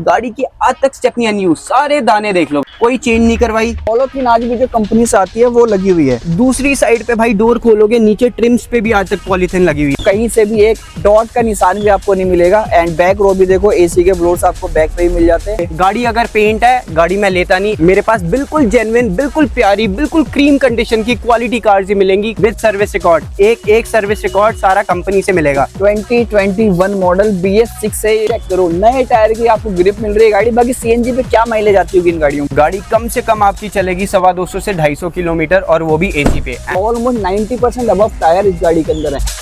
गाड़ी की आज तक स्टेपनी न्यू, सारे दाने देख लो, कोई चेंज नहीं करवाई। पॉलीथीन आज भी जो कंपनी से आती है वो लगी हुई है। दूसरी साइड पे भाई डोर खोलोगे, नीचे ट्रिम्स पे भी आज तक पॉलीथीन लगी हुई है। कहीं से भी एक डॉट का निशान भी आपको नहीं मिलेगा। एंड बैक रो भी देखो, एसी के ब्लोर्स आपको बैक पे ही मिल जाते हैं। गाड़ी अगर पेंट है, गाड़ी मैं लेता नहीं। मेरे पास बिल्कुल जेन्युइन, बिल्कुल प्यारी, बिल्कुल क्रीम कंडीशन की क्वालिटी कार्स ही मिलेंगी विद सर्विस रिकॉर्ड। एक सर्विस रिकॉर्ड सारा कंपनी से मिलेगा। 2021 मॉडल BS6 से चेक करो, नए टायर की आपको ग्रिप मिल रही है गाड़ी। बाकी CNG पे क्या माइलेज आती होगी इन गाड़ियों में? गाड़ी कम से कम आपकी चलेगी 250 से 250 किलोमीटर, और वो भी AC पे। ऑलमोस्ट 90% अबव टायर इस गाड़ी के अंदर है।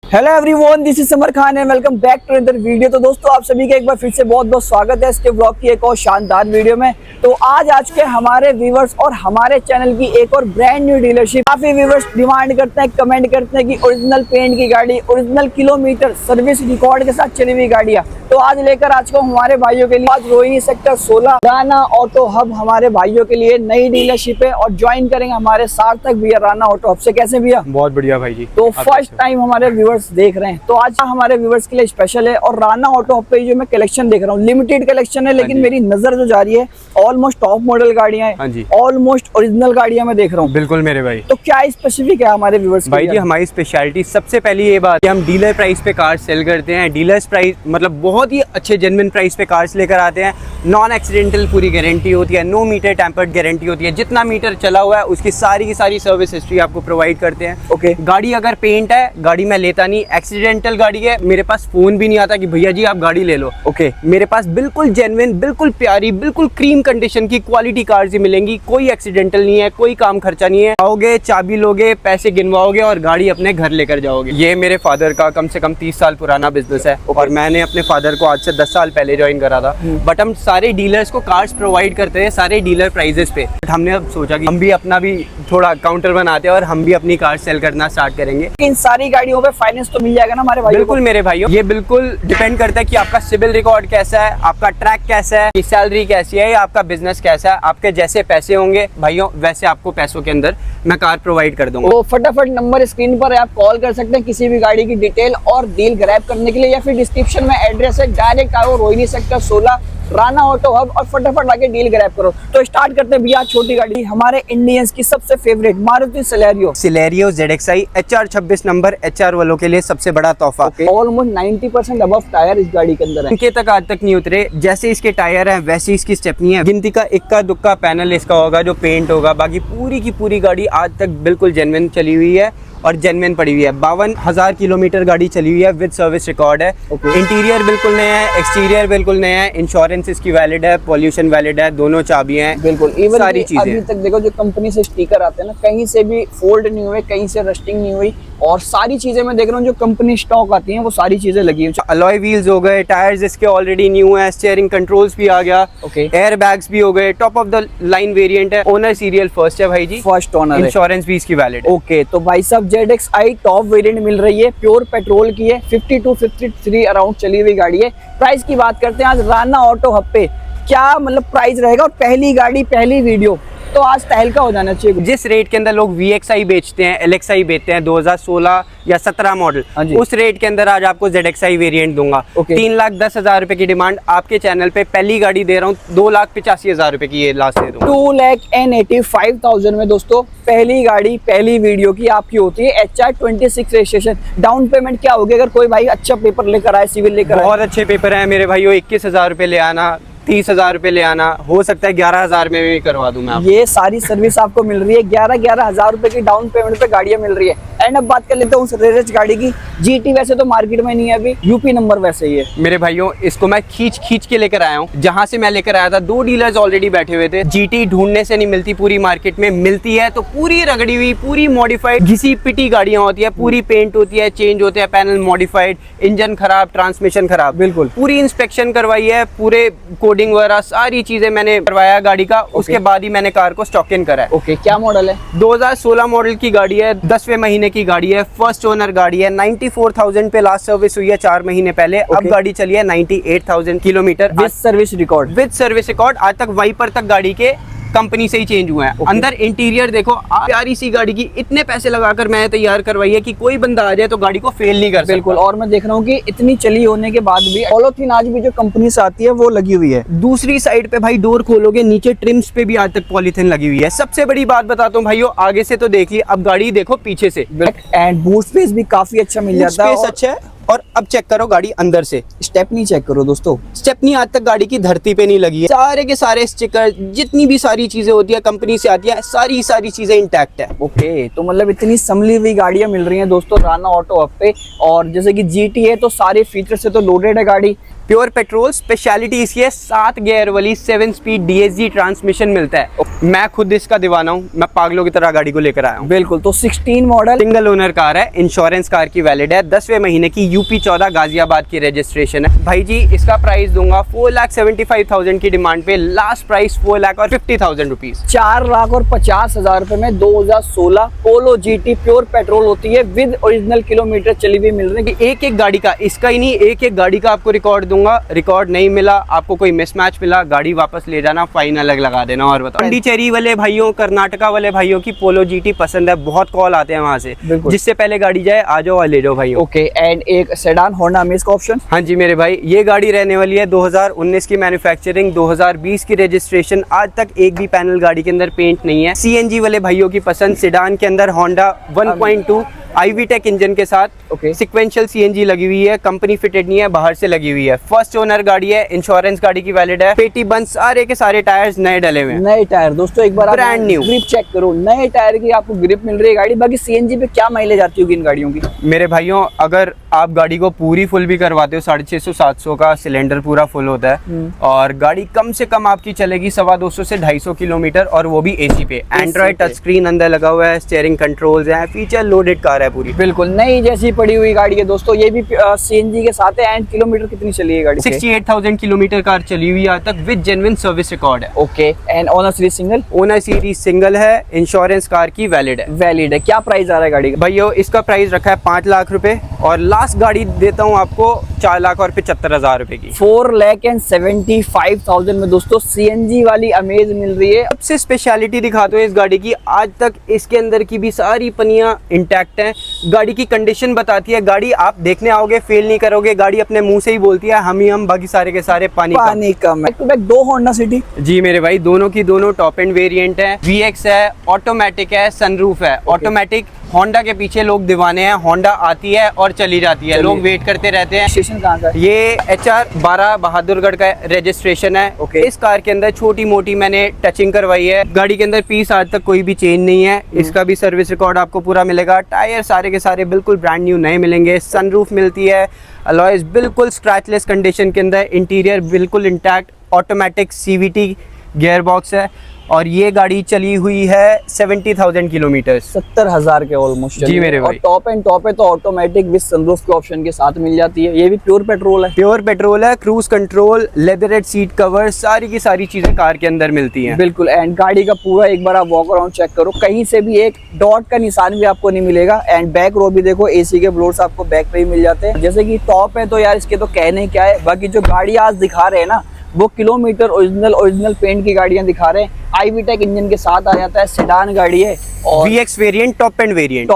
Hello everyone, this is Samar Khan and welcome back to another video. तो दोस्तों, आप सभी का एक बार फिर से बहुत बहुत स्वागत है इसके ब्लॉग की एक और शानदार वीडियो में। तो आज के हमारे व्यूवर्स और हमारे चैनल की एक और ब्रांड न्यू डीलरशिप। काफी व्यूवर्स डिमांड करते हैं, कमेंट करते हैं कि ओरिजिनल पेंट की गाड़ी, ओरिजिनल किलोमीटर सर्विस रिकॉर्ड के साथ चली हुई गाड़ियां। तो आज लेकर आज को हमारे भाइयों के लिए आज Rohini sector 16 Rana auto hub हमारे भाइयों के लिए नई डीलरशिप है, और ज्वाइन करेंगे हमारे सार्थक भैया राना ऑटो हब से। कैसे भैया? बहुत बढ़िया भाई जी। तो फर्स्ट टाइम हमारे व्यूवर्स देख रहे हैं, तो आज हमारे व्यूवर्स के लिए स्पेशल है। और राना ऑटो हब पे जो मैं कलेक्शन देख रहा हूँ, लिमिटेड कलेक्शन है, लेकिन मेरी नजर जो जा रही है ऑलमोस्ट टॉप मॉडल गाड़ियां हैं, ऑलमोस्ट ओरिजिनल गाड़ियां मैं देख रहा हूँ। बिल्कुल मेरे भाई। तो क्या स्पेसिफिक है हमारे व्यूवर्स भाई जी? हमारी स्पेशलिटी सबसे पहली ये बात कि हम डीलर प्राइस पे कार सेल करते हैं। डीलर्स प्राइस मतलब बहुत ही अच्छे जेन्युइन प्राइस पे कार्स लेकर आते हैं। नॉन एक्सीडेंटल पूरी गारंटी होती है, नो मीटर टेम्पर्ड गारंटी होती है। जितना मीटर चला हुआ है उसकी सारी की सारी सर्विस हिस्ट्री आपको प्रोवाइड करते हैं। ओके, गाड़ी अगर पेंट है, गाड़ी मैं लेता नहीं। एक्सीडेंटल गाड़ी है, मेरे पास फोन भी नहीं आता कि भैया जी आप गाड़ी ले लो। ओके, मेरे पास बिल्कुल जेन्युइन, बिल्कुल प्यारी, बिल्कुल क्रीम कंडीशन की क्वालिटी कार्स ही मिलेंगी। कोई एक्सीडेंटल नहीं है, कोई काम खर्चा नहीं है। आओगे, चाबी लोगे, पैसे गिनवाओगे और गाड़ी अपने घर लेकर जाओगे। ये मेरे फादर का कम से कम 30 साल पुराना बिजनेस है, और मैंने अपने फादर को आज से 10 साल पहले ज्वाइन करा था। बट हम सारे डीलर्स को कार्स प्रोवाइड करते हैं, सारे डीलर प्राइजेस पे। हमने अब सोचा कि हम भी अपना भी थोड़ा काउंटर बनाते हैं और हम भी अपनी कार सेल करना स्टार्ट करेंगे। इन सारी गाड़ियों पे फाइनेंस तो मिल जाएगा ना हमारे भाई? बिल्कुल मेरे भाइयों, ये बिल्कुल डिपेंड करता है कि आपका सिविल रिकॉर्ड कैसा है, आपका ट्रैक कैसा है, सैलरी कैसी है, या आपका बिजनेस कैसा है। आपके जैसे पैसे होंगे भाइयों, वैसे आपको पैसों के अंदर मैं कार प्रोवाइड कर दूंगा। तो फटाफट नंबर स्क्रीन पर आप कॉल कर सकते हैं किसी भी गाड़ी की डिटेल और डील ग्रैब करने के लिए, या फिर डिस्क्रिप्शन में एड्रेस है, डायरेक्ट आओ Rohini sector 16 Rana auto hub और फटाफट आके डील ग्रैब करो। तो स्टार्ट करते हैं भैया छोटी गाड़ी, हमारे इंडियंस की सबसे favourite Maruti Celerio ZXi HR 26 number HR वालों के लिए सबसे बड़ा तोहफा। ऑलमोस्ट 90% अबव टायर इस गाड़ी के अंदर है। इनके तक आज तक नहीं उतरे। जैसे इसके टायर हैं वैसे इसकी स्टेपनी है। गिनती का इक्का दुक्का पैनल इसका होगा जो पेंट होगा। बाकी पूरी की पूरी गाड़ी आज तक बिल्कुल जेन्युइन चली हुई है और जेन्युइन पड़ी हुई है। 52,000 किलोमीटर गाड़ी चली हुई है, विद सर्विस रिकॉर्ड है। इंटीरियर बिल्कुल नया है, एक्सटीरियर बिल्कुल नया है, इंश्योरेंस इसकी वैलिड है, पॉल्यूशन वैलिड है, दोनों चाबियां हैं। बिल्कुल इवन सारी चीजें अभी तक देखो जो कंपनी से स्टिकर आते हैं ना, कहीं से भी फोल्ड नहीं हुए, कहीं से रस्टिंग नहीं हुई, और सारी चीजें मैं देख रहा हूँ जो कंपनी स्टॉक आती हैं वो सारी चीजें लगी हैं। अलॉय व्हील्स हो गए, टायर्स इसके ऑलरेडी न्यू है, स्टीयरिंग कंट्रोल्स भी आ गया, एयर बैग्स भी हो गए, top of the line variant है, ओनर सीरियल फर्स्ट है भाई जी, फर्स्ट ओनर, इंश्योरेंस भी इसकी वैलिड है। ओके, तो भाई साहब ZXi टॉप वेरिएंट मिल रही है, प्योर पेट्रोल की है, 52-53 अराउंड चली हुई गाड़ी है। प्राइस की बात करते हैं आज राना ऑटो हब पे, क्या मतलब प्राइस रहेगा, और पहली गाड़ी पहली वीडियो तो आज तहलका हो जाना चाहिए। जिस रेट के अंदर लोग VXi बेचते हैं, LXi बेचते हैं 2016 या 17 मॉडल, उस रेट के अंदर आज आपको ZXi वेरिएंट दूंगा। 3,10,000 रुपए की डिमांड आपके चैनल पे, पहली गाड़ी दे रहा हूँ 2,85,000 रुपए की, ये लास्ट दे दूंगा। 2,85,000 में दोस्तों पहली गाड़ी पहली वीडियो की आपकी होती है। HR 26 registration. डाउन पेमेंट क्या होगी अगर कोई भाई अच्छा पेपर लेकर आए, सिविल लेकर आए? बहुत अच्छे पेपर है मेरे भाइयों। 21,000 रुपए ले आना, 30,000 रुपए ले आना, हो सकता है 11,000 में भी करवा दूं मैं आपको। ये सारी सर्विस आपको मिल रही है, 11,000 रुपए की डाउन पेमेंट पे गाड़ियां मिल रही है। एंड अब बात कर लेते हैं उस रेरेस्ट गाड़ी की। GT वैसे तो मार्केट में नहीं है अभी, यूपी नंबर वैसे ही है। मेरे भाइयों इसको मैं खींच के लेकर आया हूँ। जहाँ से मैं लेकर आया था 2 डीलर्स ऑलरेडी बैठे हुए थे। GT ढूंढने से नहीं मिलती, पूरी मार्केट में मिलती है तो पूरी रगड़ी हुई, पूरी मॉडिफाइड घिसी पिटी गाड़ियां होती है, पूरी पेंट होती है, चेंज होते हैं पैनल मॉडिफाइड, इंजन खराब, ट्रांसमिशन खराब, बिल्कुल पूरी इंस्पेक्शन करवाई है, पूरे कोडिंग वगैरह सारी चीजें मैंने करवाया गाड़ी का। उसके बाद ही मैंने कार को स्टॉक इन करा है। ओके, क्या मॉडल है? 2016 मॉडल की गाड़ी है, 10वें महीने की गाड़ी है, फर्स्ट ओनर गाड़ी है। 94,000 पे लास्ट सर्विस हुई है 4 महीने पहले। अब गाड़ी चली है 98,000 kilometre with service record. With service record. आज तक वाइपर तक गाड़ी के कंपनी से ही चेंज हुआ है। अंदर इंटीरियर देखो, प्यारी सी गाड़ी की इतने पैसे लगाकर मैंने तैयार करवाई है कि कोई बंदा आ जाए तो गाड़ी को फेल नहीं कर सकता। बिल्कुल, और मैं देख रहा हूँ कि इतनी चली होने के बाद भी पॉलीथीन आज भी जो कंपनी से आती है वो लगी हुई है। दूसरी साइड पे भाई डोर खोलोगे, नीचे ट्रिम्स पे भी आज तक पॉलीथीन लगी हुई है। सबसे बड़ी बात बताता हूँ भाइयों, आगे से तो देख लिया, अब गाड़ी देखो पीछे से। एंड बूट स्पेस भी काफी अच्छा मिल जाता है। स्पेस अच्छा है। और अब चेक करो गाड़ी अंदर से, स्टेपनी चेक करो दोस्तों। स्टेपनी आज तक गाड़ी की धरती पे नहीं लगी है। सारे के सारे स्टिकर, जितनी भी सारी चीजें होती है कंपनी से आती है, सारी चीजें इंटैक्ट है। ओके, तो मतलब इतनी संभली हुई गाड़ियां मिल रही हैं दोस्तों राना ऑटो हब पे। और जैसे कि GT है तो सारे फीचर से तो लोडेड है गाड़ी। प्योर पेट्रोल, स्पेशलिटी इसकी है 7 गियर वाली 7 स्पीड DSG ट्रांसमिशन मिलता है। मैं खुद इसका दीवाना हूँ, मैं पागलों की तरह गाड़ी को लेकर आया हूँ। बिल्कुल, तो 16 मॉडल, सिंगल ओनर कार है, इंश्योरेंस कार की वैलिड है, 10वें महीने की, UP 14 गाजियाबाद की रजिस्ट्रेशन है। भाई जी इसका प्राइस दूंगा 4,75,000 की डिमांड पे, लास्ट प्राइस 4,50,000 रुपीज। 4,50,000 रुपए में 2016 पोलो GT प्योर पेट्रोल होती है, विद ओरिजिनल किलोमीटर चली हुई मिल रही है। एक गाड़ी का, इसका ही नहीं, एक गाड़ी का आपको रिकॉर्ड दूंगा। रिकॉर्ड नहीं मिला, आपको कोई मिसमैच मिला, गाड़ी वापस ले जाना, फाइन अलग लगा देना। और बताओ, पांडिचेरी वाले भाइयों, कर्नाटका वाले भाइयों की पोलो GT पसंद है, बहुत कॉल आते हैं वहां से। जिससे पहले गाड़ी जाए आ जाओ और ले जाओ भाई। ओके, एंड एक सेडान होंडा अमेज का ऑप्शन। हाँ जी मेरे भाई, ये गाड़ी रहने वाली है 2019 की मैन्युफैक्चरिंग, 2020 की रजिस्ट्रेशन। आज तक एक भी पैनल गाड़ी के अंदर पेंट नहीं है। CNG वाले भाइयों की पसंद, सेडान के अंदर होंडा 1.2 IV-Tech इंजन के साथ सिक्वेंशियल CNG लगी हुई है, कंपनी फिटेड नहीं है, बाहर से लगी हुई है। फर्स्ट ओनर गाड़ी है, इंश्योरेंस गाड़ी की वैलिड है, पेटी बंद, सारे के सारे टायर्स नए डले हुए हैं। नए टायर दोस्तों, एक बार ब्रांड न्यू ग्रिप चेक करो, नए टायर की आपको ग्रिप मिल रही है गाड़ी। बाकी CNG पे क्या माइलेज आती होगी इन गाड़ियों की? मेरे भाइयों, अगर आप गाड़ी को पूरी फुल भी करवाते हो, 650-700 का सिलेंडर पूरा फुल होता है, और गाड़ी कम से कम आपकी चलेगी 250 से 250 किलोमीटर, और वो भी AC पे। एंड्रॉइड टच स्क्रीन अंदर लगा हुआ है, स्टीयरिंग कंट्रोल्स है, फीचर लोडेड कार है पूरी। बिल्कुल नई जैसी पड़ी हुई गाड़ी है दोस्तों। ये भी CNG के साथ है। एंड किलोमीटर कितनी चली है गाड़ी? 68,000 किलोमीटर कार चली हुई आज तक, विद जेन्युइन सर्विस रिकॉर्ड है। Okay, and owner series single? Owner series single है, इंश्योरेंस कार की वैलिड है। वैलिड है। क्या प्राइस आ रहा है गाड़ी का? भैया इसका प्राइस रखा है 5 लाख रुपए, और लास्ट गाड़ी देता हूँ आपको 4,75,000 रुपए की। 4,75,000 में दोस्तों CNG वाली अमेज मिल रही है। सबसे स्पेशलिटी दिखाते हो इस गाड़ी की, आज तक इसके अंदर की भी सारी पनियां इंटैक्ट हैं। गाड़ी की कंडीशन बताती है, गाड़ी आप देखने आओगे फेल नहीं करोगे, गाड़ी अपने मुंह से ही बोलती है हम बाकी सारे के सारे पानी कम है। Back 2 Honda city. जी मेरे भाई, दोनों की दोनों टॉप एंड वेरिएंट है। VX है, ऑटोमेटिक है, सनरूफ है। ऑटोमेटिक होंडा के पीछे लोग दीवाने हैं, होंडा आती है और चली जाती है, लोग वेट करते रहते हैं। स्टेशन कहाँ का है? ये HR 12 बहादुरगढ़ का रजिस्ट्रेशन है। इस कार के अंदर छोटी मोटी मैंने टचिंग करवाई है। गाड़ी के अंदर पीस आज तक कोई भी चेंज नहीं है। इसका भी सर्विस रिकॉर्ड आपको पूरा मिलेगा। टायर सारे के सारे बिल्कुल ब्रांड न्यू नए मिलेंगे। सनरूफ मिलती है, अलॉयज बिल्कुल स्क्रैचलेस कंडीशन के अंदर, इंटीरियर बिल्कुल intact, automatic CVT gear box है, और ये गाड़ी चली हुई है 70,000 किलोमीटर, 70,000 के ऑलमोस्ट। जी मेरे भाई, और टॉप एंड टॉप है तो ऑटोमेटिक विद सनरूफ के ऑप्शन के साथ मिल जाती है। ये भी प्योर पेट्रोल है। प्योर पेट्रोल है, क्रूज कंट्रोल, लेदरेड सीट कवर, सारी की सारी चीजें कार के अंदर मिलती हैं। बिल्कुल, एंड गाड़ी का पूरा एक बार आप वॉक अराउंड चेक करो, कहीं से भी एक डॉट का निशान भी आपको नहीं मिलेगा। एंड बैक रो भी देखो, AC के ब्लोर्स आपको बैक पे ही मिल जाते हैं। जैसे कि टॉप है तो यार इसके तो कहने क्या है। बाकी जो गाड़ी आज दिखा रहे हैं ना, वो किलोमीटर ओरिजिनल पेंट की गाड़ियां दिखा रहे हैं। IV-Tech इंजन के साथ आ जाता है, सेडान गाड़ी है, और VX variant, top end variant.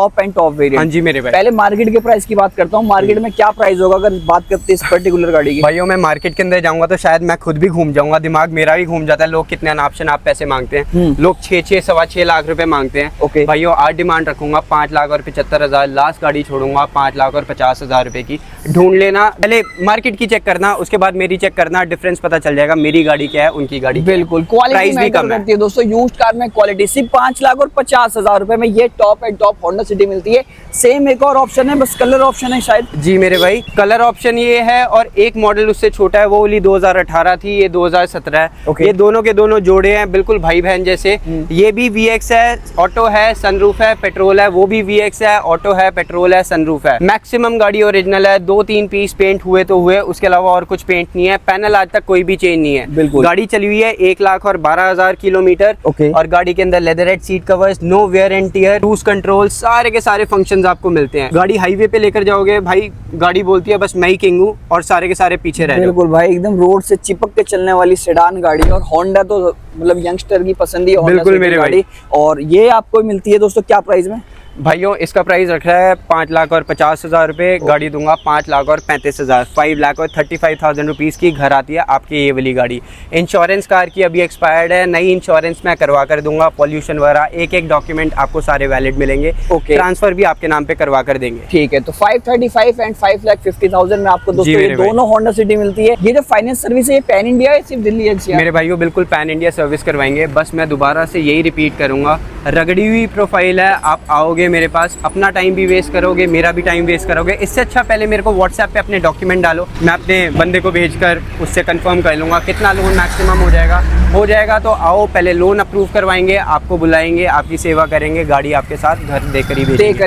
हाँ जी मेरे भाई, पहले मार्केट के प्राइस की बात करता हूँ। मार्केट में क्या प्राइस होगा अगर बात करते हैं इस पर्टिकुलर गाड़ी की? भाइयों मैं मार्केट के अंदर जाऊंगा तो शायद मैं खुद भी घूम जाऊंगा, दिमाग मेरा भी घूम जाता है। लोग कितने ऑप्शन आप पैसे मांगते हैं, लोग 6 सवा 6 लाख रुपए मांगते हैं। ओके भाइयों, आज डिमांड रखूंगा 5,75,000, लास्ट गाड़ी छोड़ूंगा 5,50,000 रुपए की। ढूंढ लेना, पहले मार्केट की चेक करना, उसके बाद मेरी चेक करना, डिफरेंस पता चल जाएगा मेरी गाड़ी क्या है, उनकी गाड़ी। बिल्कुल, प्राइस भी कम है। जाती है दोस्तों यूज्ड कार में क्वालिटी सिर्फ 5,50,000 रुपए में ये top and top Honda city मिलती है। सेम एक और ऑप्शन है, बस कलर ऑप्शन है शायद। जी मेरे भाई, कलर ऑप्शन ये है और एक मॉडल उससे छोटा है, वो वाली 2018 थी, ये 2017 है। Okay. ये दोनों के दोनों जोड़े हैं, बिल्कुल भाई बहन जैसे। ये भी VX है, ऑटो है, सनरूफ है, पेट्रोल है। वो भी VX है, ऑटो है, पेट्रोल है, सनरूफ है। मैक्सिमम गाड़ी ओरिजिनल है, 2-3 पीस पेंट हुए तो हुए, उसके अलावा और कुछ पेंट नहीं है। पैनल आज तक कोई भी चेंज नहीं है। बिल्कुल। गाड़ी चली हुई है 1,12,000 किलोमीटर। Okay. और गाड़ी के अंदर leatherette seat covers, no wear and tear, cruise control, सारे के सारे फंक्शंस आपको मिलते हैं। गाड़ी हाईवे पे लेकर जाओगे भाई, गाड़ी बोलती है बस मैं ही किंग हूँ और सारे के सारे पीछे रह जाओ। बिल्कुल भाई, एकदम रोड से चिपक के चलने वाली सेडान गाड़ी है। और होंडा तो मतलब यंगस्टर की पसंद ही है Honda बिल्कुल City मेरे गाड़ी। और ये आपको मिलती है दोस्तों क्या प्राइस में? भाइयों इसका प्राइस रख रहा है 5,50,000 रुपए। गाड़ी दूंगा 5,35,000, 5,35,000 रुपीज़ की घर आती है आपकी ये वाली गाड़ी। इंश्योरेंस कार की अभी एक्सपायर्ड है, नई इंश्योरेंस मैं करवा कर दूंगा। पॉल्यूशन वगैरह एक डॉक्यूमेंट आपको सारे वैलिड मिलेंगे। Okay. ट्रांसफर भी आपके नाम पे करवा कर देंगे। ठीक है, तो 535 एंड 5,50,000 में आपको दोस्तों ये मेरे भाई। दोनों होंडा सिटी मिलती है। ये जो फाइनेंस सर्विस है ये पैन इंडिया है सिर्फ दिल्ली एनसीआर? मेरे भाइयों बिल्कुल पैन इंडिया सर्विस करवाएंगे। बस मैं दोबारा से यही रिपीट करूंगा, रगड़ी हुई प्रोफाइल है। आप आओगे मेरे पास, अपना टाइम भी वेस्ट करोगे, मेरा भी टाइम वेस्ट करोगे। इससे अच्छा पहले मेरे को व्हाट्सएप पे अपने डॉक्यूमेंट डालो, मैं अपने बंदे को भेजकर उससे कंफर्म कर लूँगा कितना लोन मैक्सिमम हो जाएगा। तो आओ, पहले लोन अप्रूव करवाएंगे, आपको बुलाएंगे, आपकी सेवा करेंगे, गाड़ी आपके साथ घर देकर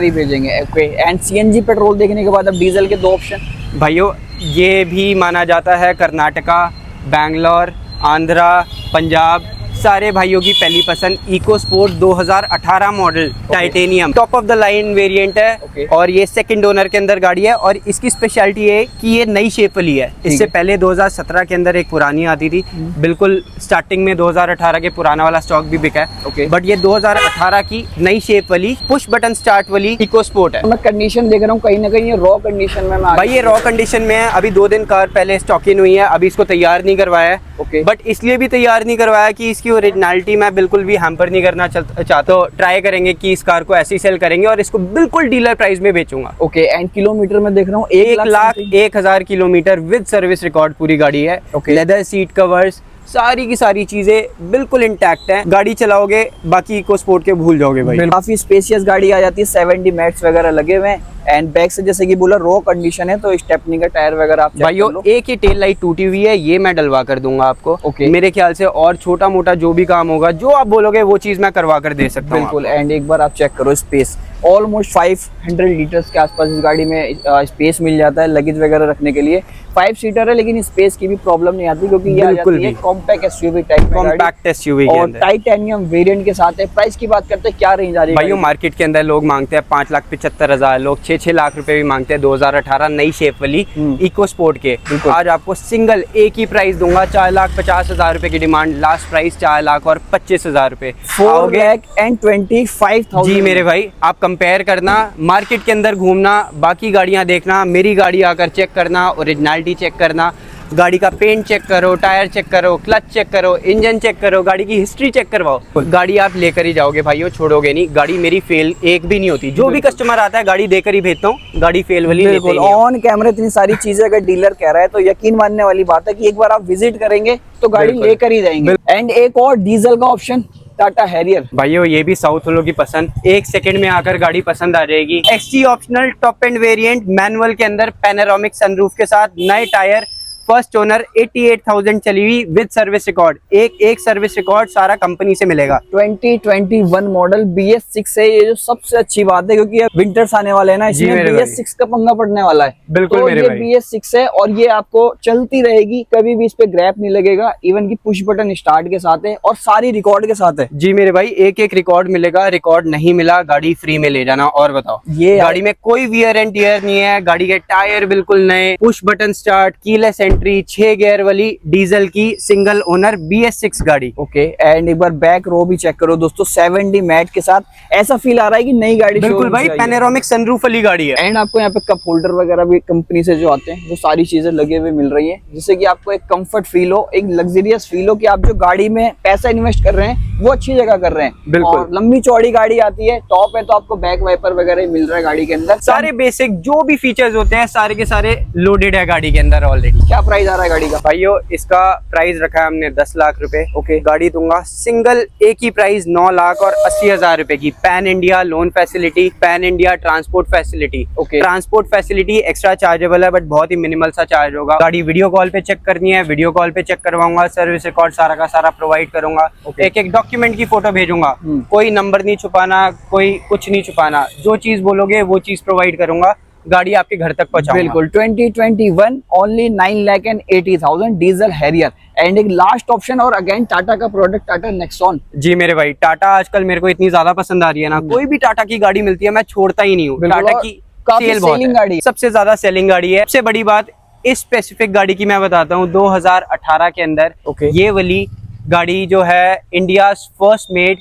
ही भेजेंगे। ओके। एंड सीएनजी पेट्रोल देखने के बाद अब डीजल के 2 ऑप्शन। भाइयों ये भी माना जाता है कर्नाटका, बैंगलोर, आंध्रा, पंजाब, सारे भाइयों की पहली पसंद EcoSport 2018 model titanium top of the line variant है। Okay. और ये सेकंड ओनर के अंदर गाड़ी है और इसकी स्पेशलिटी है कि ये नई शेप वाली है। इससे पहले 2017 के अंदर एक पुरानी आती थी, बिल्कुल स्टार्टिंग में 2018 के पुराना वाला स्टॉक भी बिका है। Okay. बट ये 2018 की नई शेप वाली पुश बटन स्टार्ट वाली इको स्पोर्ट है। मैं कंडीशन देख रहा हूँ कहीं ना कहीं ये रॉ कंडीशन में भाई ये रॉ कंडीशन में है, अभी 2 दिन कार पहले स्टॉक इन हुई है, अभी इसको तैयार नहीं करवाया है। Okay. बट इसलिए भी तैयार नहीं करवाया कि इसकी ओरिजिनलिटी मैं बिल्कुल भी हैम्पर नहीं करना चाहता। तो ट्राई करेंगे कि इस कार को ऐसे ही सेल करेंगे और इसको बिल्कुल डीलर प्राइस में बेचूंगा। ओके। एंड किलोमीटर में देख रहा हूँ 1,01,000 किलोमीटर विद सर्विस रिकॉर्ड पूरी गाड़ी है। Okay. लेदर सीट कवर्स, सारी की सारी चीजें बिल्कुल इंटैक्ट हैं। गाड़ी चलाओगे बाकी इको स्पोर्ट के भूल जाओगे भाई। काफी स्पेशियस गाड़ी आ जाती है, 70 मैट्स वगैरह लगे हुए हैं। एंड बैक से जैसे कि बोला रॉ कंडीशन है, तो स्टेपनी का टायर वगैरह आप चेक कर भाइयों लो। एक ही टेल लाइट टूटी हुई है, ये मैं डलवा कर दूंगा आपको। Okay. मेरे ख्याल से और छोटा मोटा जो भी काम होगा, जो आप बोलोगे वो चीज मैं करवा कर दे सकता हूँ। बिल्कुल। एंड एक बार आप चेक करो स्पेस, ऑलमोस्ट 500 लीटर्स के आसपास इस गाड़ी में स्पेस मिल जाता है लगेज वगैरह रखने के लिए। 5 सीटर है लेकिन स्पेस की भी प्रॉब्लम नहीं आती क्योंकि ये आ बिल्कुल जाती है भी। कॉम्पैक्ट एसयूवी टाइप में गाड़ी। कॉम्पैक्ट एसयूवी के और अंदर टाइटेनियम वेरिएंट के साथ है। प्राइस की बात करते हैं, क्या रेंज आ रही है भाइयों मार्केट के अंदर लोग मांगते हैं 5,75,000, लोग 6-6 लाख रुपए भी मांगते हैं 2018 नई शेप वाली इको स्पोर्ट के। आज आपको सिंगल एक ही प्राइस दूंगा, 4,50,000 रुपए की डिमांड, लास्ट प्राइस 4,25,000 रुपए। 4,25,000। जी मेरे भाई, आप कंपेयर करना, मार्केट के अंदर घूमना, बाकी गाड़ियां देखना, मेरी गाड़ी आकर चेक करना, ओरिजिनलिटी चेक करना, गाड़ी का पेंट चेक करो, टायर चेक करो, क्लच चेक करो, इंजन चेक करो, गाड़ी की हिस्ट्री चेक करवाओ। गाड़ी आप लेकर ही जाओगे भाइयों, छोड़ोगे नहीं। गाड़ी मेरी फेल एक भी नहीं होती। जो भी कस्टमर आता है गाड़ी देकर ही भेजता हूँ, गाड़ी फेल वाली लेते ही नहीं हैं। ऑन कैमरा इतनी सारी चीजें अगर डीलर कह रहा है तो यकीन मानने वाली बात है कि एक बार आप विजिट करेंगे तो गाड़ी बिल्कुल। लेकर ही जाएंगे। एंड एक और डीजल का ऑप्शन टाटा हैरियर। भाइयों ये भी साउथ वालों की पसंद, 1 सेकंड में आकर गाड़ी पसंद आ जाएगी। XT optional top end variant manual के अंदर पैनोरामिक सनरूफ के साथ, नए टायर, फर्स्ट ओनर, 88,000 चली हुई विद सर्विस रिकॉर्ड। एक सर्विस रिकॉर्ड सारा कंपनी से मिलेगा। 2021 मॉडल BS6 है। ये जो सबसे अच्छी बात है क्योंकि अब विंटर्स आने वाले हैं ना, इसमें BS6 का पंगा पड़ने वाला है। बिल्कुल तो मेरे ये भाई। BS6 है और ये आपको चलती रहेगी, कभी भी इस पे ग्रैप नहीं लगेगा। इवन की पुश बटन स्टार्ट के साथ है और सारी रिकॉर्ड के साथ है। जी मेरे भाई, एक रिकॉर्ड मिलेगा, रिकॉर्ड नहीं मिला गाड़ी फ्री में ले जाना। और बताओ, ये गाड़ी में कोई वियर एंड टियर नहीं है, गाड़ी के टायर बिल्कुल नए, push button start, keyless entry, 6 gear वाली डीजल की सिंगल ओनर BS6 गाड़ी। ओके। एंड एक बार बैक रो भी चेक करो दोस्तों, 70 मैट के साथ। ऐसा फील आ रहा है कि नई गाड़ी बिल्कुल भाई, पैनोरामिक सनरूफ वाली गाड़ी है। एंड आपको यहाँ पे कप होल्डर वगैरह भी कंपनी से जो आते हैं, वो सारी चीजें लगे हुए मिल रही हैं, जिससे कि आपको एक कंफर्ट फील हो, एक लग्जरियस फील हो कि आप जो गाड़ी में पैसा इन्वेस्ट कर रहे हैं वो अच्छी जगह कर रहे हैं। बिल्कुल। और लंबी चौड़ी गाड़ी आती है, टॉप है तो आपको बैक वाइपर वगैरह मिल रहा है गाड़ी के अंदर। सारे बेसिक जो भी फीचर्स होते हैं सारे के सारे लोडेड है गाड़ी के अंदर ऑलरेडी। क्या प्राइस आ रहा है गाड़ी का? भाइयों इसका प्राइस रखा है हमने 10 लाख रुपए। ओके। गाड़ी दूंगा सिंगल एक ही प्राइस 9 लाख और 80,000 रुपए की। Pan India loan facility, pan India transport facility. Okay. Transport facility extra chargeable है बट बहुत ही मिनिमल सा चार्ज होगा। गाड़ी वीडियो कॉल पे चेक करनी है, वीडियो कॉल पे चेक करवाऊंगा, सर्विस रिकॉर्ड सारा का सारा प्रोवाइड करूंगा। ओके। एक एक डॉक्यूमेंट की फोटो भेजूंगा, कोई नंबर नहीं छुपाना, कोई कुछ नहीं छुपाना, जो चीज बोलोगे वो चीज प्रोवाइड करूंगा, गाड़ी आपके घर तक पहुंचाऊंगा। बिल्कुल। 2021 ओनली 9,80,000 डीजल हैरियर एंड एक लास्ट ऑप्शन। और अगेन टाटा का प्रोडक्ट, टाटा नेक्सॉन। जी मेरे भाई, टाटा आजकल मेरे को इतनी ज्यादा पसंद आ रही है ना, कोई भी टाटा की गाड़ी मिलती है मैं छोड़ता ही नहीं हूँ। बिल्कुल। टाटा और की काफी सेल बहुत सेलिंग है, गाड़ी है। सबसे ज्यादा सेलिंग गाड़ी है। सबसे बड़ी बात इस स्पेसिफिक गाड़ी की मैं बताता हूँ, 2018 के अंदर ओके। ये वाली गाड़ी जो है India first made,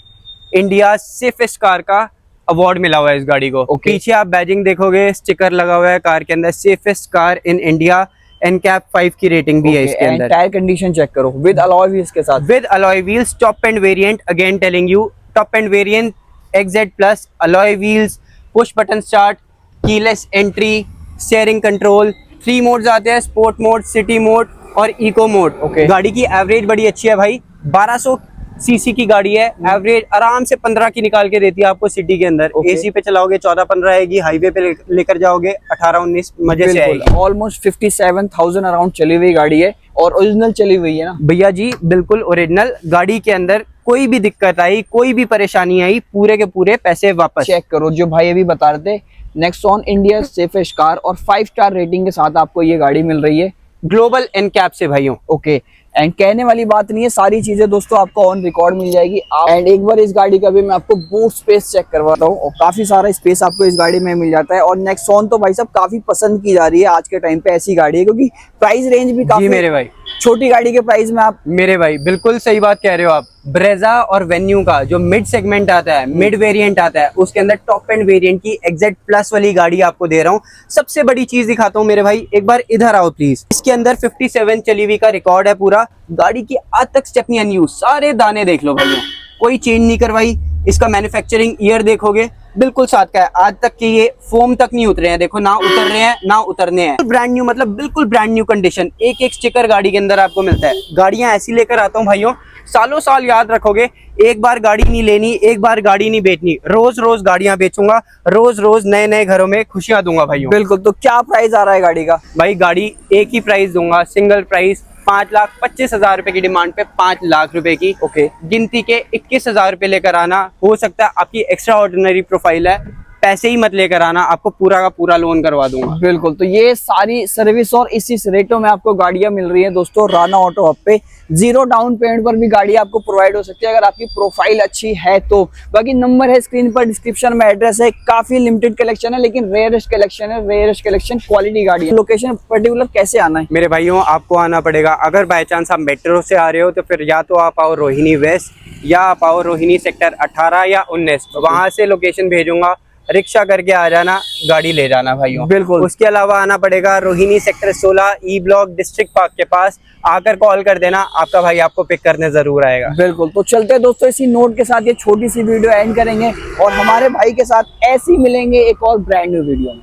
India safest car का अवार्ड मिला हुआ है इस गाड़ी को। ओके। पीछे आप बैजिंग देखोगे, स्टिकर लगा हुआ है कार के अंदर, safest car in India, NCAP 5 की रेटिंग भी है इसके अंदर। टायर कंडीशन चेक करो विद अलॉय व्हील्स के साथ। With alloy wheels, top end variant, again telling you, top end variant, XZ Plus, alloy wheels, push button start, keyless entry, steering control, 3 modes आते हैं, sport mode, city mode और eco mode. Okay. गाड़ी की average बड़ी अच्छी है भाई, 1200 CC की गाड़ी है। एवरेज आराम से 15 की निकाल के देती है आपको सिटी के अंदर। Okay. एसी पे चलाओगे 14-15 आएगी, हाईवे पे लेकर जाओगे 18-19 मजे से आएगी। ऑलमोस्ट 57,000 अराउंड चली हुई गाड़ी है और ओरिजिनल चली हुई है ना भैया जी, बिल्कुल ओरिजिनल। गाड़ी के अंदर कोई भी दिक्कत आई, कोई भी परेशानी आई, पूरे के पूरे पैसे वापस। चेक करो। जो भाई अभी बता रहे थे, नेक्सॉन इंडिया सेफेस्ट कार और 5 स्टार रेटिंग के साथ आपको ये गाड़ी मिल रही है ग्लोबल एनकैप से भाइयों। ओके। एंड कहने वाली बात नहीं है, सारी चीजें दोस्तों आपको ऑन रिकॉर्ड मिल जाएगी। एंड एक बार इस गाड़ी का भी मैं आपको बूट स्पेस चेक करवाता हूँ और काफी सारा स्पेस आपको इस गाड़ी में मिल जाता है। और नेक्सॉन तो भाई साहब काफी पसंद की जा रही है आज के टाइम पे, ऐसी गाड़ी है क्योंकि प्राइस रेंज भी काफी मेरे भाई, छोटी गाड़ी के प्राइस में आप मेरे भाई बिल्कुल सही बात कह रहे हो आप। ब्रेजा और वेन्यू का जो मिड सेगमेंट आता है, मिड वेरिएंट आता है, उसके अंदर टॉप एंड वेरिएंट की XZ प्लस वाली गाड़ी आपको दे रहा हूँ। सबसे बड़ी चीज दिखाता हूँ मेरे भाई, एक बार इधर आओ प्लीज। इसके अंदर 57 चली हुई का रिकॉर्ड है पूरा। गाड़ी की आज तक स्टेपनी अनयूज, सारे दाने देख लो भैया, कोई चेंज नहीं करवाई। इसका मैन्युफैक्चरिंग ईयर देखोगे बिल्कुल साथ का है, आज तक के ये फोम तक नहीं उतरे हैं, देखो ना उतर रहे हैं ना उतरने हैं। ब्रांड न्यू, मतलब बिल्कुल ब्रांड न्यू कंडीशन। एक एक स्टिकर गाड़ी के अंदर आपको मिलता है। गाड़ियां ऐसी लेकर आता हूँ भाइयों, सालों साल याद रखोगे। एक बार गाड़ी नहीं लेनी, एक बार गाड़ी नहीं बेचनी, रोज रोज गाड़ियां बेचूंगा, रोज रोज नए नए घरों में खुशियां दूंगा भाइयों। बिल्कुल। तो क्या प्राइस आ रहा है गाड़ी का? भाई गाड़ी एक ही प्राइस दूंगा, सिंगल प्राइस, 5,25,000 रुपए की डिमांड पे 5 लाख रुपए की। ओके। गिनती के 21,000 रुपए लेकर आना। हो सकता है आपकी एक्स्ट्रा ऑर्डिनरी प्रोफाइल है, पैसे ही मत लेकर आना, आपको पूरा का पूरा लोन करवा दूंगा। बिल्कुल। तो ये सारी सर्विस और इसी रेटों में आपको गाड़ियां मिल रही हैं दोस्तों राना ऑटो हब पे। 0 डाउन पेमेंट पर भी गाड़ी आपको प्रोवाइड हो सकती है अगर आपकी प्रोफाइल अच्छी है तो। बाकी नंबर है स्क्रीन पर, डिस्क्रिप्शन में एड्रेस है। काफी लिमिटेड कलेक्शन है लेकिन रेयरेस्ट कलेक्शन है, रेयरेस्ट कलेक्शन, क्वालिटी गाड़ी है। लोकेशन पर्टिकुलर कैसे आना है? मेरे भाइयों आपको आना पड़ेगा, अगर बाय चांस आप मेट्रो से आ रहे हो तो फिर या तो आप आओ रोहिणी वेस्ट या आप आओ रोहिणी सेक्टर 18 या 19, वहां से लोकेशन भेजूंगा, रिक्शा करके आ जाना, गाड़ी ले जाना भाइयों। बिल्कुल। उसके अलावा आना पड़ेगा Rohini sector 16 E block district park के पास, आकर कॉल कर देना, आपका भाई आपको पिक करने जरूर आएगा। बिल्कुल। तो चलते हैं दोस्तों, इसी नोट के साथ ये छोटी सी वीडियो एंड करेंगे और हमारे भाई के साथ ऐसे ही मिलेंगे एक और ब्रांड न्यू वीडियो में।